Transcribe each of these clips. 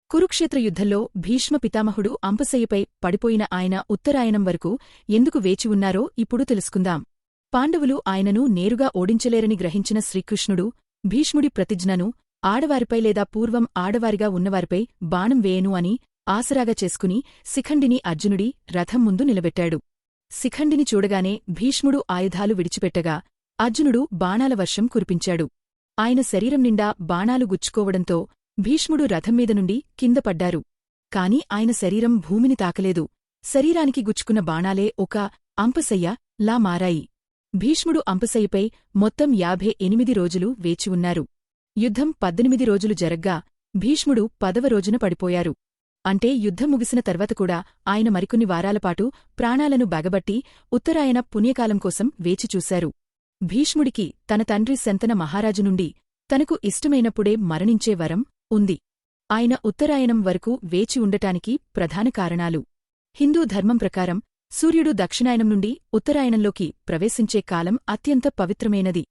కురుక్షేత్ర యుద్ధంలో భీష్మ పితామహుడు అంపశయ్యపై పడిపోయిన ఆయన ఉత్తరాయణం వరకు ఎందుకు వేచి ఉన్నారో ఇప్పుడు తెలుసుకుందాం. పాండవులు ఆయనను నేరుగా ఓడించలేరని గ్రహించిన శ్రీకృష్ణుడు భీష్ముడి ప్రతిజ్ఞను ఆడవారిపై లేదా పూర్వం ఆడవారిగా ఉన్నవారిపై బాణం వేయను అని ఆసరాగా చేసుకుని శిఖండిని అర్జునుడి రథం ముందు నిలబెట్టాడు. శిఖండిని చూడగానే భీష్ముడు ఆయుధాలు విడిచిపెట్టగా అర్జునుడు బాణాల వర్షం కురిపించాడు. ఆయన శరీరం నిండా బాణాలు గుచ్చుకోవడంతో భీష్ముడు రథంమీద నుండి కింద పడ్డారు. కాని ఆయన శరీరం భూమిని తాకలేదు. శరీరానికి గుచ్చుకున్న బాణాలే ఒక అంపశయ్య లా మారాయి. భీష్ముడు అంపశయ్యపై మొత్తం 58 రోజులు వేచి ఉన్నారు. యుద్ధం 18 రోజులు జరగ్గా భీష్ముడు 10వ రోజున పడిపోయారు. అంటే యుద్ధం ముగిసిన తర్వాత కూడా ఆయన మరికొన్ని వారాలపాటు ప్రాణాలను బగబట్టి ఉత్తరాయణ పుణ్యకాలం కోసం వేచిచూశారు. భీష్ముడికి తన తండ్రి శంతన మహారాజు నుండి తనకు ఇష్టమైనప్పుడే మరణించే వరం ఉంది. ఆయన ఉత్తరాయణం వరకు వేచి ఉండటానికి ప్రధాన కారణాలు: హిందూ ధర్మం ప్రకారం సూర్యుడు దక్షిణాయనం నుండి ఉత్తరాయణంలోకి ప్రవేశించే కాలం అత్యంత పవిత్రమైనది.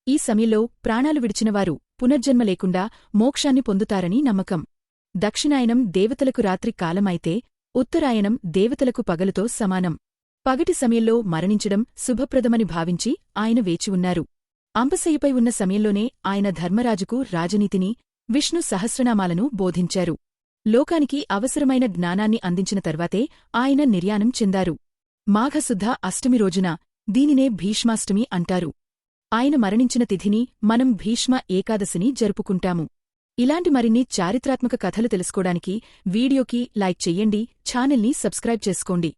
ఈ సమయంలో ప్రాణాలు విడిచినవారు పునర్జన్మ లేకుండా మోక్షాన్ని పొందుతారని నమ్మకం. దక్షిణాయనం దేవతలకు రాత్రి కాలమైతే ఉత్తరాయణం దేవతలకు పగలుతో సమానం. పగటి సమయంలో మరణించడం శుభప్రదమని భావించి ఆయన వేచి ఉన్నారు. అంపశయ్యపై ఉన్న సమయంలోనే ఆయన ధర్మరాజుకు రాజనీతిని, విష్ణు సహస్రనామాలను బోధించారు. లోకానికి అవసరమైన జ్ఞానాన్ని అందించిన తర్వాతే ఆయన నిర్యాణం చెందారు. మాఘశుద్ధ అష్టమి రోజున దీనినే భీష్మాష్టమి అంటారు. ఆయన మరణించిన తిథిని మనం భీష్మ ఏకాదశిని జరుపుకుంటాము. ఇలాంటి మరిన్ని చారిత్రాత్మక కథలు తెలుసుకోడానికి వీడియోకి లైక్ చెయ్యండి, ఛానల్ని సబ్స్క్రైబ్ చేసుకోండి.